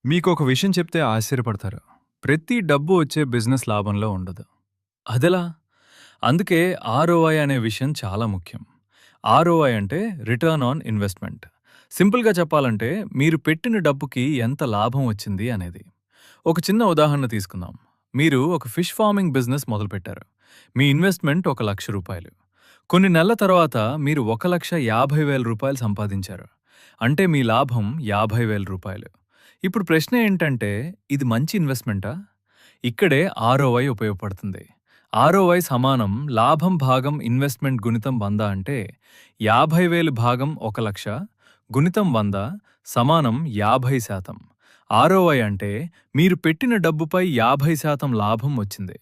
మీకొక విషయం చెప్తే ఆశ్చర్యపడతారు. ప్రతి డబ్బు వచ్చే బిజినెస్ లాభంలో ఉండదు. అదెలా? అందుకే ఆర్ఓఐ అనే విషయం చాలా ముఖ్యం. ఆర్ఓఐ అంటే రిటర్న్ ఆన్ ఇన్వెస్ట్‌మెంట్. సింపుల్‌గా చెప్పాలంటే మీరు పెట్టిన డబ్బుకి ఎంత లాభం వచ్చింది అనేది. ఒక చిన్న ఉదాహరణ తీసుకుందాం. మీరు ఒక ఫిష్ ఫార్మింగ్ బిజినెస్ మొదలుపెట్టారు. మీ ఇన్వెస్ట్‌మెంట్ ₹1,00,000. కొన్ని నెలల తర్వాత మీరు ₹1,50,000 సంపాదించారు. అంటే మీ లాభం ₹50,000. ఇప్పుడు ప్రశ్న ఏంటంటే, ఇది మంచి ఇన్వెస్ట్‌మెంటా? ఇక్కడే ఆర్ఓఐ ఉపయోగపడుతుంది. ఆర్ఓఐ సమానం లాభం భాగం ఇన్వెస్ట్‌మెంట్ గుణితం 100 అంటే 50,000 భాగం 1,00,000 గుణితం 100 సమానం 50%. ఆర్ఓఐ అంటే మీరు పెట్టిన డబ్బుపై 50% లాభం వచ్చింది.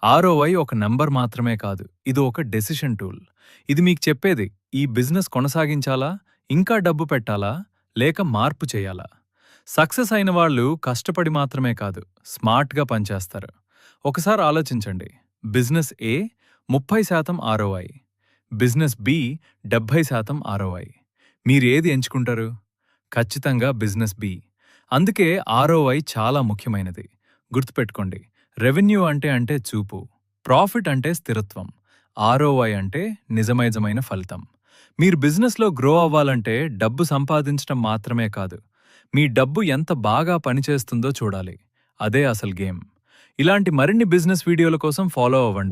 ఆర్ఓఐ ఒక నంబర్ మాత్రమే కాదు, ఇది ఒక డెసిషన్ టూల్. ఇది మీకు చెప్పేది ఈ బిజినెస్ కొనసాగించాలా, ఇంకా డబ్బు పెట్టాలా, లేక మార్పు చేయాలా. సక్సెస్ అయిన వాళ్ళు కష్టపడి మాత్రమే కాదు, స్మార్ట్‌గా పనిచేస్తారు. ఒకసారి ఆలోచించండి. బిజినెస్ ఏ 30% ఆర్ఓఐ, బిజినెస్ బి 70% ఆర్ఓఐ. మీరేది ఎంచుకుంటారు? ఖచ్చితంగా బిజినెస్ బి. అందుకే ఆర్ఓఐ చాలా ముఖ్యమైనది. గుర్తుపెట్టుకోండి, రెవెన్యూ అంటే చూపు, ప్రాఫిట్ అంటే స్థిరత్వం, ఆర్ఓఐ అంటే నిజమైన ఫలితం. మీరు బిజినెస్లో గ్రో అవ్వాలంటే డబ్బు సంపాదించడం మాత్రమే కాదు, మీ డబ్బు ఎంత బాగా పనిచేస్తుందో చూడాలి. అదే అసలు గేమ్. ఇలాంటి మరిన్ని బిజినెస్ వీడియోల కోసం ఫాలో అవ్వండి.